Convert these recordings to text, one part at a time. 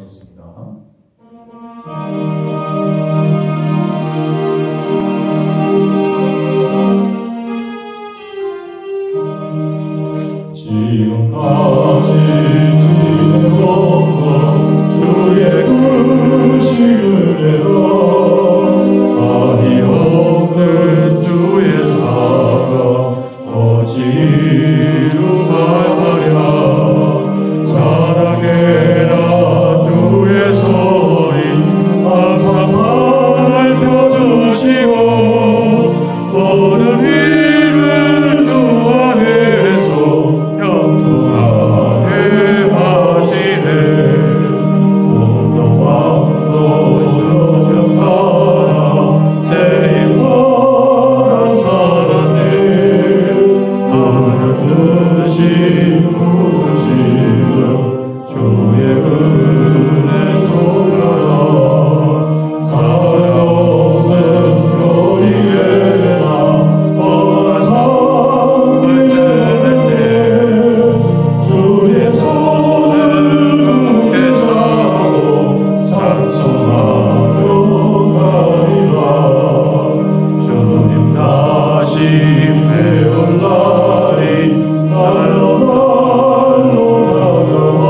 기도하겠습니다. 지금까지 지내온 주의 의식을 내어 아니 없는 주의 사랑 어지루 말하랴 자랑해라 주의 소리 항상 살펴주시고 모든 일을 주 안에서 형통하게 하시네 온도 왕도 영영하라 세임하라 살았네 하늘 듯이 부르시며 주의 은혜 쏟아라 살아오는 거리에나 뻔한 삶을 떼낼 때 주의 손을 굳게 잡고 찬송하며 가리라 주님 다시 배울 날이 날로 다가와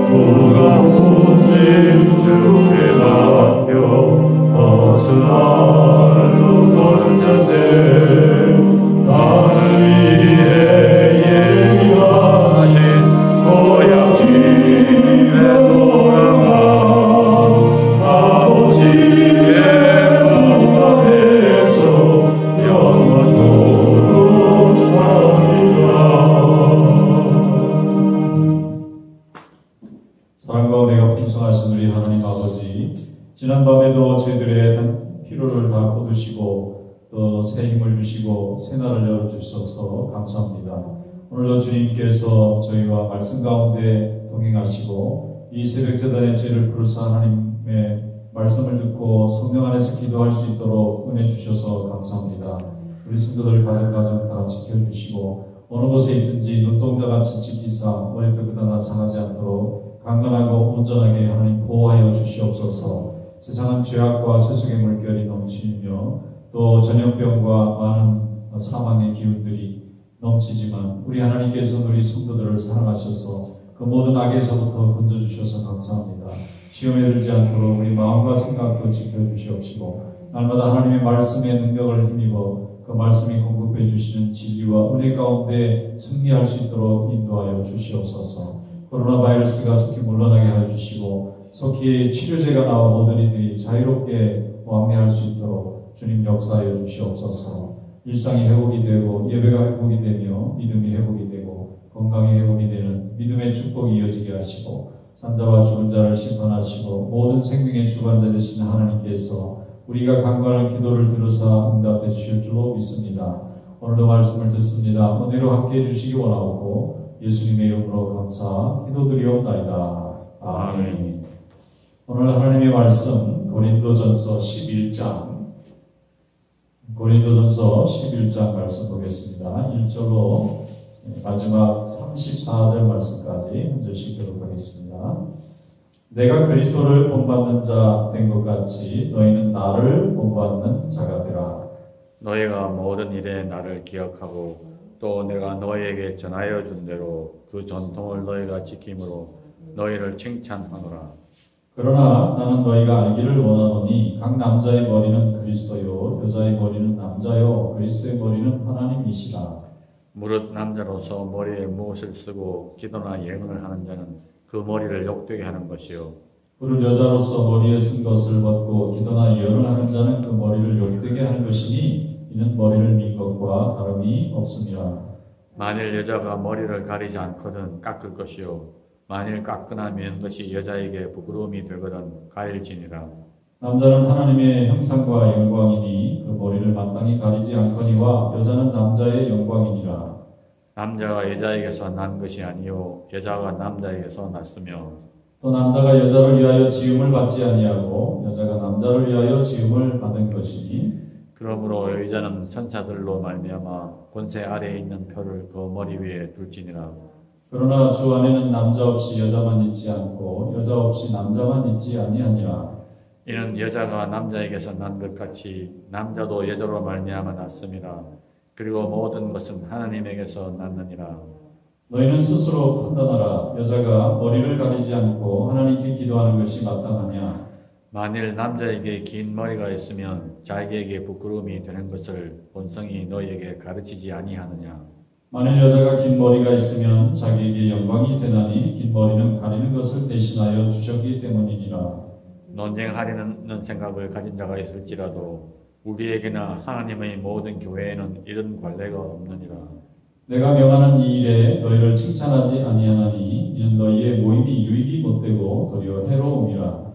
무거운 짐 주께 맡겨 벗을 날로 걸텐데 나를 위해 예비하신 고향 집에 돌아가 아버지의 품 앞에서 영원토록 살리라. 사랑과 은혜가 풍성하신 우리 하나님 아버지, 지난밤에도 저희들의 피로를 다 거두시고 또 새 힘을 주시고 새 날을 열어주셔서 감사합니다. 오늘도 주님께서 저희와 말씀 가운데 동행하시고 이 새벽제단의 죄를 부르사 하나님의 말씀을 듣고 성령 안에서 기도할 수 있도록 은혜 주셔서 감사합니다. 우리 성도들 가정 다 지켜주시고 어느 곳에 있든지 눈동자같이 지키사 머리뼈보다 나상하지 않도록 강건하고 온전하게 하나님 보호하여 주시옵소서. 세상은 죄악과 세속의 물결이 넘치며 또 전염병과 많은 사망의 기운들이 넘치지만 우리 하나님께서 우리 성도들을 사랑하셔서 그 모든 악에서부터 건져주셔서 감사합니다. 시험에 들지 않도록 우리 마음과 생각도 지켜주시옵시고 날마다 하나님의 말씀의 능력을 힘입어 그 말씀이 공급해 주시는 진리와 은혜 가운데 승리할 수 있도록 인도하여 주시옵소서. 코로나 바이러스가 속히 물러나게 하여 주시고 속히 치료제가 나와 모든 이들이 자유롭게 왕래할 수 있도록 주님 역사하여 주시옵소서. 일상이 회복이 되고 예배가 회복이 되며 믿음이 회복이 되고 건강이 회복이 되는 믿음의 축복이 이어지게 하시고 산자와 죽은 자를 심판하시고 모든 생명의 주관자 되시는 하나님께서 우리가 간구하는 기도를 들으사 응답해 주실 줄로 믿습니다. 오늘도 말씀을 듣습니다. 은혜로 함께해 주시기 원하옵고 예수님의 이름으로 감사 기도드리옵나이다. 아멘. 오늘 하나님의 말씀 고린도전서 11장 말씀 보겠습니다. 1절로 마지막 34절 말씀까지 한 절씩 교독하겠습니다. 내가 그리스도를 본받는 자 된 것 같이 너희는 나를 본받는 자가 되라. 너희가 모든 일에 나를 기억하고 또 내가 너희에게 전하여 준 대로 그 전통을 너희가 지킴으로 너희를 칭찬하노라. 그러나 나는 너희가 알기를 원하노니 각 남자의 머리는 그리스도요 여자의 머리는 남자요 그리스도의 머리는 하나님이시라. 무릇 남자로서 머리에 무엇을 쓰고 기도나 예언을 하는 자는 그 머리를 욕되게 하는 것이요 무릇 여자로서 머리에 쓴 것을 벗고 기도나 예언을 하는 자는 그 머리를 욕되게 하는 것이니 이는 머리를 민 것과 다름이 없음이라. 만일 여자가 머리를 가리지 않거든 깎을 것이요 만일 깎거나 미는 것이 여자에게 부끄러움이 되거든 가릴지니라. 남자는 하나님의 형상과 영광이니 그 머리를 마땅히 가리지 않거니와 여자는 남자의 영광이니라. 남자가 여자에게서 난 것이 아니요 여자가 남자에게서 났으며 또 남자가 여자를 위하여 지음을 받지 아니하고 여자가 남자를 위하여 지음을 받은 것이니 그러므로 여자는 천사들로 말미암아 권세 아래에 있는 표를 그 머리 위에 둘지니라. 그러나 주 안에는 남자 없이 여자만 있지 않고 여자 없이 남자만 있지 아니하니라. 이는 여자가 남자에게서 난 것 같이 남자도 여자로 말미암아 났습니다. 그리고 모든 것은 하나님에게서 났느니라. 너희는 스스로 판단하라. 여자가 머리를 가리지 않고 하나님께 기도하는 것이 마땅하냐? 만일 남자에게 긴 머리가 있으면 자기에게 부끄러움이 되는 것을 본성이 너희에게 가르치지 아니하느냐? 만일 여자가 긴 머리가 있으면 자기에게 영광이 되나니 긴 머리는 가리는 것을 대신하여 주셨기 때문이니라. 논쟁하려는 생각을 가진 자가 있을지라도 우리에게나 하나님의 모든 교회에는 이런 관례가 없느니라. 내가 명하는 이 일에 너희를 칭찬하지 아니하나니 이는 너희의 모임이 유익이 못되고 도리어 해로움이라.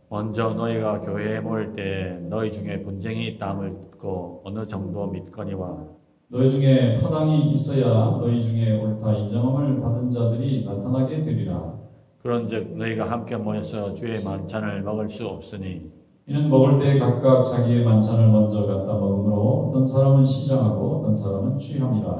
먼저 너희가 교회에 모일 때 너희 중에 분쟁이 있다함을 듣고 어느 정도 믿거니와 너희 중에 파당이 있어야 너희 중에 옳다 인정함을 받은 자들이 나타나게 되리라. 그런즉 너희가 함께 모여서 주의 만찬을 먹을 수 없으니 이는 먹을 때 각각 자기의 만찬을 먼저 갖다 먹으므로 어떤 사람은 시장하고 어떤 사람은 취함이라.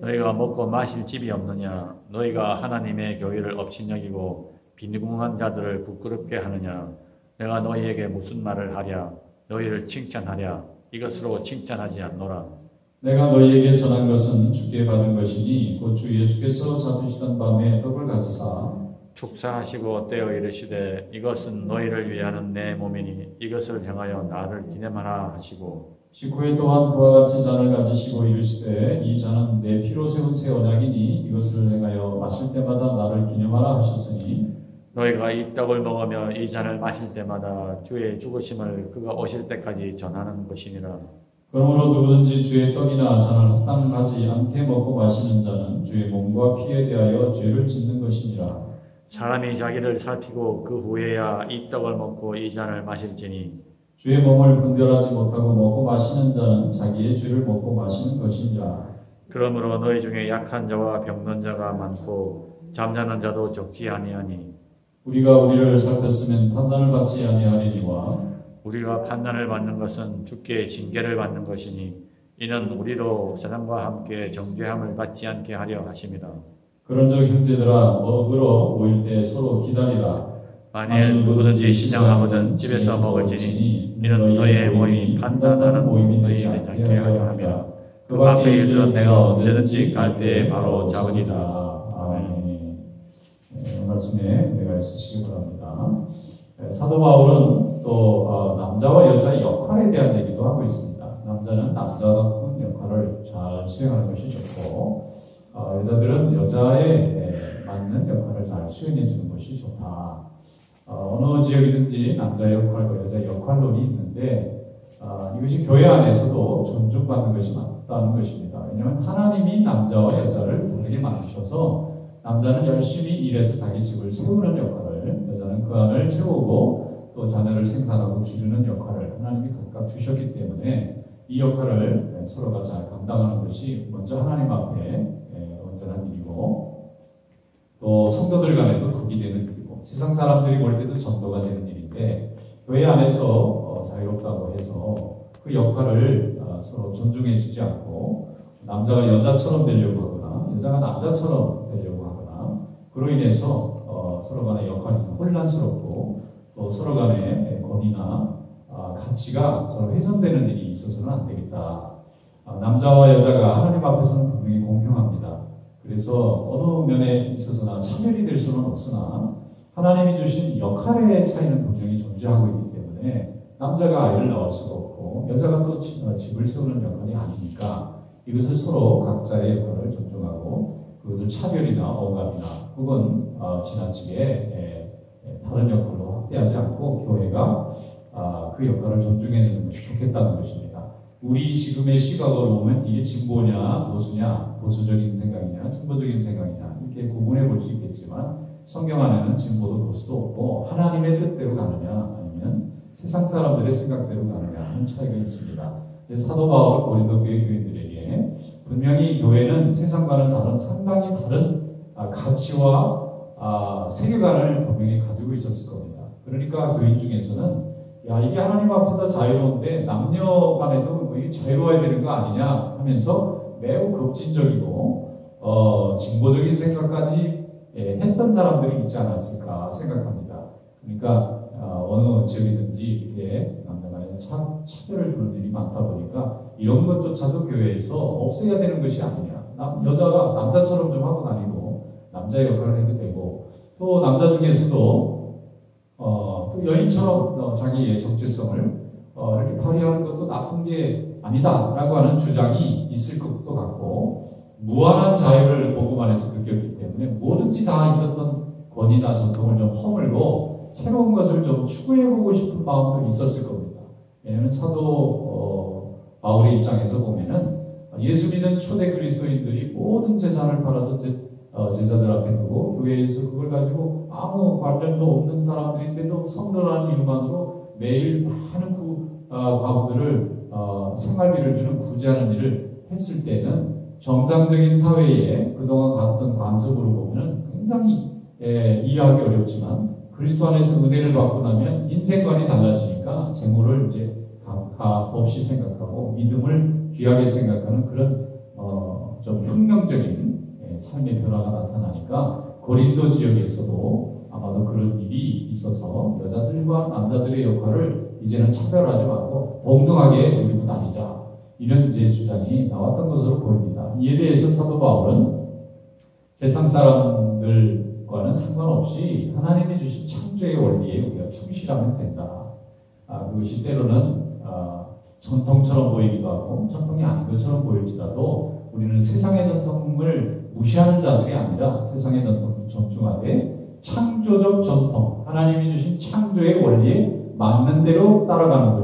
너희가 먹고 마실 집이 없느냐? 너희가 하나님의 교회를 업신여기고 빈궁한 자들을 부끄럽게 하느냐? 내가 너희에게 무슨 말을 하랴? 너희를 칭찬하랴? 이것으로 칭찬하지 않노라. 내가 너희에게 전한 것은 주께 받은 것이니 곧 주 예수께서 잡으시던 밤에 떡을 가지사 축사하시고 떼어 이르시되 이것은 너희를 위하는 내 몸이니 이것을 행하여 나를 기념하라 하시고 식후에 또한 그와 같이 잔을 가지시고 이르시되 이 잔은 내 피로 세운 새 언약이니 이것을 행하여 마실 때마다 나를 기념하라 하셨으니 너희가 이 떡을 먹으며 이 잔을 마실 때마다 주의 죽으심을 그가 오실 때까지 전하는 것이니라. 그러므로 누구든지 주의 떡이나 잔을 합당하지 않게 먹고 마시는 자는 주의 몸과 피에 대하여 죄를 짓는 것이니라. 사람이 자기를 살피고 그 후에야 이 떡을 먹고 이 잔을 마실지니 주의 몸을 분별하지 못하고 먹고 마시는 자는 자기의 죄를 먹고 마시는 것이니라. 그러므로 너희 중에 약한 자와 병든 자가 많고 잠자는 자도 적지 아니하니 우리가 우리를 살폈으면 판단을 받지 아니하리니와 우리가 판단을 받는 것은 주께 징계를 받는 것이니 이는 우리로 세상과 함께 정죄함을 받지 않게 하려 하심이라. 그런즉 형제들아 먹으러 모일 때 서로 기다리라. 만일 누구든지 시장하거든 집에서 먹을지니 이는 너희의 모임이 판단하는 모임이 되지 않게 하려 함이라. 그 밖의 일들은 내가 언제든지 갈 때에 바로 잡으리라. 아멘. 말씀에 내가 있으시기 바랍니다. 사도 바울은 또 남자와 여자의 역할에 대한 얘기도 하고 있습니다. 남자는 남자다운 역할을 잘 수행하는 것이 좋고 여자들은 여자에 맞는 역할을 잘 수행해 주는 것이 좋다. 어느 지역이든지 남자의 역할과 여자의 역할론이 있는데 이것이 교회 안에서도 존중받는 것이 맞다는 것입니다. 왜냐하면 하나님이 남자와 여자를 다르게 만드셔서 남자는 열심히 일해서 자기 집을 세우는 역할을, 여자는 그 안을 채우고 또 자녀를 생산하고 기르는 역할을 하나님이 각각 주셨기 때문에 이 역할을 서로가 잘 감당하는 것이 먼저 하나님 앞에 온전한 일이고 또 성도들 간에도 덕이 되는 일이고 세상 사람들이 볼 때도 전도가 되는 일인데 교회 안에서 자유롭다고 해서 그 역할을 서로 존중해 주지 않고 남자가 여자처럼 되려고 하거나 여자가 남자처럼 되려고 하거나 그로 인해서 서로 간의 역할이 혼란스럽고 또 서로 간의 권위나 가치가 서로 훼손되는 일이 있어서는 안 되겠다. 남자와 여자가 하나님 앞에서는 분명히 공평합니다. 그래서 어느 면에 있어서나 차별이 될 수는 없으나 하나님이 주신 역할의 차이는 분명히 존재하고 있기 때문에 남자가 아이를 낳을 수가 없고 여자가 또 집을 세우는 역할이 아니니까 이것을 서로 각자의 역할을 존중하고 그것을 차별이나 억압이나 혹은 지나치게 다른 역할로 확대하지 않고 교회가 그 역할을 존중해 주는 것이 좋겠다는 것입니다. 우리 지금의 시각으로 보면 이게 진보냐 보수냐 보수적인 생각이냐 진보적인 생각이냐 이렇게 구분해 볼 수 있겠지만 성경 안에는 진보도 보수도 없고 하나님의 뜻대로 가느냐 아니면 세상 사람들의 생각대로 가느냐 하는 차이가 있습니다. 사도 바울은 고린도 교회 교인들에게 분명히 교회는 세상과는 다른 상당히 다른 가치와 세계관을 분명히 가지고 있었을 겁니다. 그러니까 교인 중에서는 야 이게 하나님 앞에서 자유로운데 남녀 간에도 이게 자유로워야 되는 거 아니냐 하면서 매우 급진적이고 진보적인 생각까지 했던 사람들이 있지 않았을까 생각합니다. 그러니까 어느 지역이든지 이렇게 남녀간에 차별을 두는 일이 많다 보니까 이런 것조차도 교회에서 없애야 되는 것이 아니냐. 여자가 남자처럼 좀 하고 다니고 남자의 역할을 해도 되고 또 남자 중에서도 또 여인처럼 자기의 정체성을 이렇게 발휘하는 것도 나쁜 게 아니다라고 하는 주장이 있을 것도 같고 무한한 자유를 복음 안에서 느꼈기 때문에 뭐든지 다 있었던 권위나 전통을 좀 허물고 새로운 것을 좀 추구해보고 싶은 마음도 있었을 겁니다. 왜냐하면 사도 바울의 입장에서 보면은 예수 믿는 초대 그리스도인들이 모든 재산을 팔아서 제자들 앞에 두고 교회에서 그걸 가지고 아무 관련도 없는 사람들인데도 성도라는 이름만으로 매일 많은 과부들을 생활비를 주는 구제하는 일을 했을 때는 정상적인 사회에 그동안 갔던 관습으로 보면 굉장히 이해하기 어렵지만 그리스도 안에서 은혜를 받고 나면 인생관이 달라지니까 재물을 이제 값 없이 생각하고 믿음을 귀하게 생각하는 그런 좀 혁명적인 삶의 변화가 나타나니까 고린도 지역에서도 아마도 그런 일이 있어서 여자들과 남자들의 역할을 이제는 차별하지 말고 동등하게 누리고 다니자 이런 이제 주장이 나왔던 것으로 보입니다. 이에 대해서 사도 바울은 세상 사람들과는 상관없이 하나님이 주신 창조의 원리에 우리가 충실하면 된다. 그것이 때로는 전통처럼 보이기도 하고 전통이 아닌 것처럼 보일지라도 우리는 세상의 전통을 무시하는 자들이 아니라 세상의 전통을 존중하되 창조적 전통, 하나님이 주신 창조의 원리에 맞는 대로 따라가는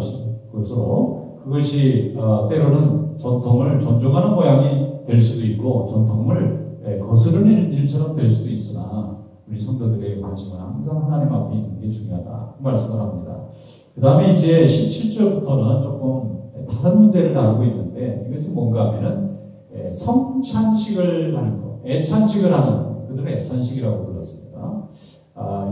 것으로 그것이 때로는 전통을 존중하는 모양이 될 수도 있고 전통을 거스르는 일처럼 될 수도 있으나 우리 성도들의 관심은 항상 하나님 앞에 있는 게 중요하다 그 말씀을 합니다. 그 다음에 이제 17절부터는 조금 다른 문제를 다루고 있는데 이것은 뭔가 하면은 성찬식을 하는 거, 애찬식을 하는 그들은 애찬식이라고 불렀습니다.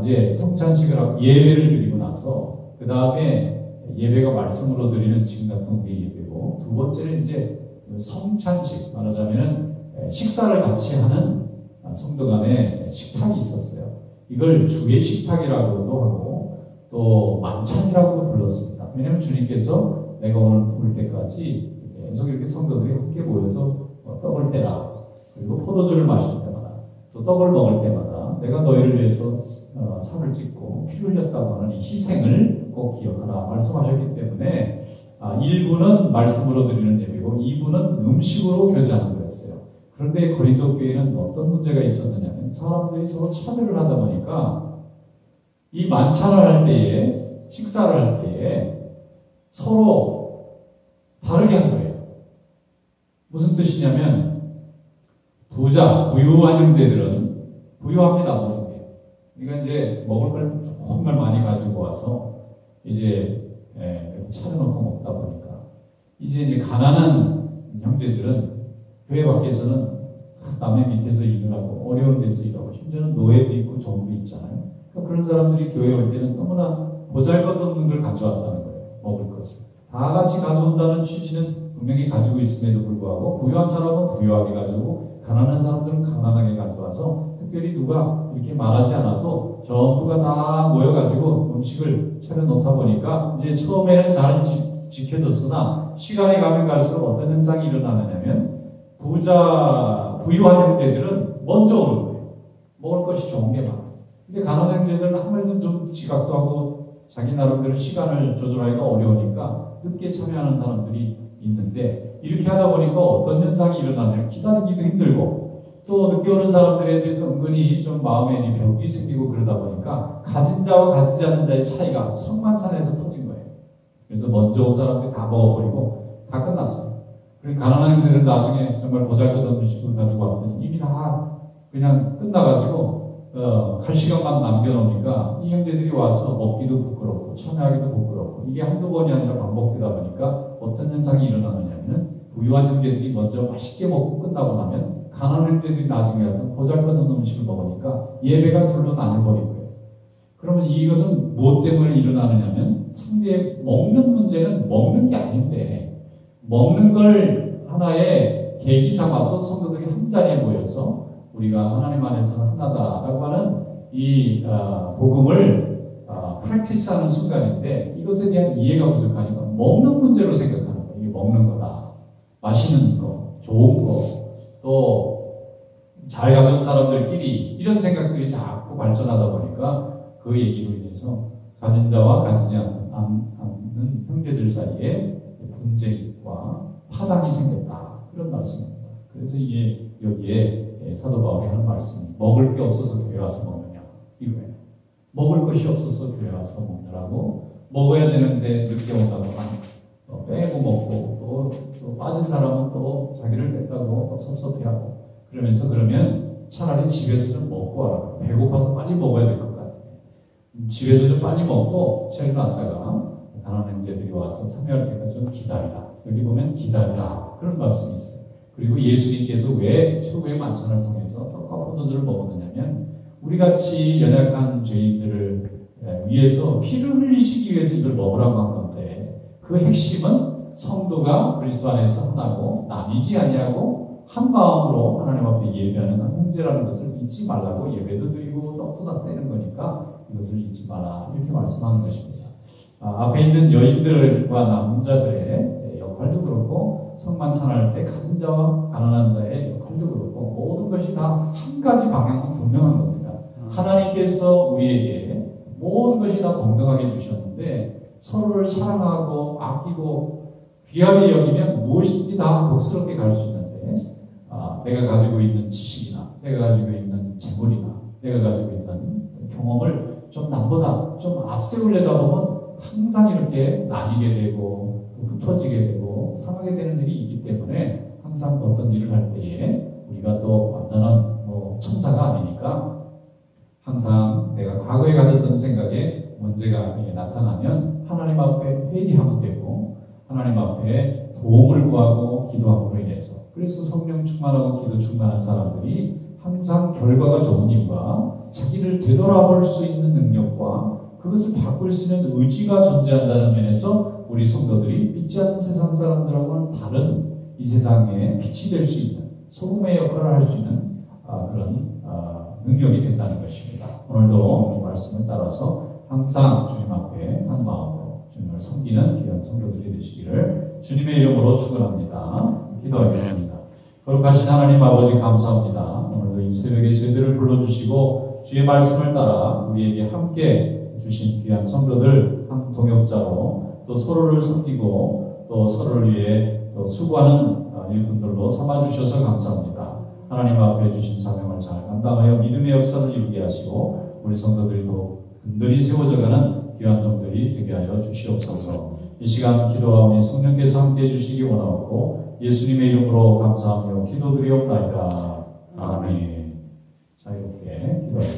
이제 성찬식을 하고 예배를 드리고 나서 그 다음에 예배가 말씀으로 드리는 지금 같은 우리 예배고 두 번째는 이제 성찬식 말하자면은 식사를 같이 하는 성도 간의 식탁이 있었어요. 이걸 주의 식탁이라고도 하고 또 만찬이라고도 불렀습니다. 왜냐하면 주님께서 내가 오늘 올 때까지 계속 이렇게 성도들이 함께 모여서 떡을 떼라 그리고 포도주를 마실 때마다 또 떡을 먹을 때마다 내가 너희를 위해서 살을 찢고 피 흘렸다고 하는 이 희생을 꼭 기억하라 말씀하셨기 때문에 1부는 말씀으로 드리는 예배고 2부는 음식으로 교제하는 거였어요. 그런데 고린도 교회는 어떤 문제가 있었느냐면 사람들이 서로 차별을 하다 보니까 이 만찬을 할 때에 식사를 할 때에 서로 다르게 한 거예요. 무슨 뜻이냐면 부유한 형제들은 부유합니다. 모든 게. 그러니까 이제 먹을 걸 정말 많이 가지고 와서 이제 이렇게 차려놓고 먹다 보니까 이제 가난한 형제들은 교회 밖에서는 남의 밑에서 일을 하고 어려운 데서 일하고 심지어는 노예도 있고 종도 있잖아요. 그러니까 그런 사람들이 교회 올 때는 너무나 보잘것없는 걸 가져왔다는 거예요. 먹을 것을. 다 같이 가져온다는 취지는 분명히 가지고 있음에도 불구하고 부유한 사람은 부유하게 가지고 가난한 사람들은 가난하게 가져와서 특별히 누가 이렇게 말하지 않아도 전부가 다 모여가지고 음식을 차려놓다 보니까 이제 처음에는 잘 지켜졌으나 시간이 가면 갈수록 어떤 현상이 일어나느냐면 부유한 형제들은 먼저 오는 거예요. 먹을 것이 좋은 게 많아요. 근데 가난한 형제들은 아무래도 좀 지각도 하고 자기 나름대로 시간을 조절하기가 어려우니까 늦게 참여하는 사람들이 있는데 이렇게 하다 보니까 어떤 현상이 일어나냐면 기다리기도 힘들고 또 늦게 오는 사람들에 대해서 은근히 좀 마음에 벽이 생기고 그러다 보니까 가진 자와 가지지 않는 자의 차이가 성만찬에서 터진 거예요. 그래서 먼저 온 사람들이 다 먹어버리고 다 끝났어요. 그리고 가난한 형제들은 나중에 정말 보잘것없는 음식을 가지고 왔더니 이미 다 그냥 끝나가지고 갈 시간만 남겨놓으니까 이 형제들이 와서 먹기도 부끄럽고 참여하기도 부끄럽고 이게 한두 번이 아니라 반복되다 보니까 어떤 현상이 일어나느냐면 부유한 형제들이 먼저 맛있게 먹고 끝나고 나면 가난한 형제들이 나중에 와서 보잘것없는 음식을 먹으니까 예배가 둘로 나눠버린 거예요. 그러면 이것은 무엇 때문에 일어나느냐면 상대의 먹는 문제는 먹는 게 아닌데 먹는 걸 하나의 계기 삼아서 성도들이 한 자리에 모여서 우리가 하나님 안에서는 하나다라고 하는 이 복음을 프랙티스하는 순간인데 이것에 대한 이해가 부족하니까 먹는 문제로 생각하는 거예요. 이게 먹는 거다. 맛있는 거, 좋은 거, 또 잘 가진 사람들끼리 이런 생각들이 자꾸 발전하다 보니까 그 얘기로 인해서 가진 자와 가지지 않는 형제들 사이에 분쟁과 파당이 생겼다. 그런 말씀입니다. 그래서 이게 여기에 사도 바울이 하는 말씀이 먹을 게 없어서 교회 와서 먹느냐 이거예요. 먹을 것이 없어서 교회 와서 먹느라고 먹어야 되는데 늦게 온다고 빼고 먹고 또 빠진 사람은 또 자기를 뺐다고 또 섭섭해하고 그러면서 그러면 차라리 집에서 좀 먹고 와라. 배고파서 빨리 먹어야 될 것 같아. 집에서 좀 빨리 먹고 저희는 왔다가 가난한 형제들이 와서 참여할 때까지 좀 기다리라. 여기 보면 기다리라. 그런 말씀이 있어요. 그리고 예수님께서 왜 최후의 만찬을 통해서 떡과 포도주를 먹었느냐면 우리같이 연약한 죄인들을 위해서 피를 흘리시기 위해서 이걸 먹으라고 한 건데 그 핵심은 성도가 그리스도 안에서 하나고 나뉘지 아니하고 한 마음으로 하나님 앞에 예배하는 형제라는 것을 잊지 말라고 예배도 드리고 떡도 다 떼는 거니까 이것을 잊지 마라 이렇게 말씀하는 것입니다. 앞에 있는 여인들과 남자들의 역할도 그렇고 성만찬할 때 가진 자와 가난한 자의 역할도 그렇고 모든 것이 다 한 가지 방향은 분명한 겁니다. 하나님께서 우리에게 모든 것이 다 동등하게 주셨는데 서로를 사랑하고 아끼고 귀하게 여기면 무엇이든지 다 복스럽게 갈 수 있는데 내가 가지고 있는 지식이나 내가 가지고 있는 재물이나 내가 가지고 있는 경험을 좀 남보다 좀 앞세우려다 보면 항상 이렇게 나뉘게 되고 흩어지게 되고 상하게 되는 일이 있기 때문에 항상 어떤 일을 할 때에 우리가 또 완전한 천사가 아니니까 항상 내가 과거에 가졌던 생각에 문제가 나타나면 하나님 앞에 회개하면 되고 하나님 앞에 도움을 구하고 기도함으로 인해서 그래서 성령 충만하고 기도 충만한 사람들이 항상 결과가 좋은 일과 자기를 되돌아볼 수 있는 능력과 그것을 바꿀 수 있는 의지가 존재한다는 면에서 우리 성도들이 믿지 않는 세상 사람들하고는 다른 이 세상에 빛이 될 수 있는 소금의 역할을 할 수 있는 그런 능력이 된다는 것입니다. 오늘도 이 말씀을 따라서 항상 주님 앞에 한 마음으로 주님을 섬기는 귀한 성도들이 되시기를 주님의 이름으로 축원합니다. 기도하겠습니다. 거룩하신 하나님 아버지 감사합니다. 오늘도 이 새벽에 저희들을 불러주시고 주의 말씀을 따라 우리에게 함께 주신 귀한 성도들 한 동역자로 또 서로를 섬기고 또 서로를 위해 또 수고하는 일꾼들로 삼아주셔서 감사합니다. 하나님 앞에 주신 사명을 잘 감당하여 믿음의 역사를 이루게 하시고 우리 성도들이 더 든든히 세워져가는 귀한 종들이 되게 하여 주시옵소서. 이 시간 기도하오니 성령께서 함께해 주시기 원하옵고 예수님의 이름으로 감사하며 기도드리옵나이다. 아멘. 자유롭게 기도하겠습니다.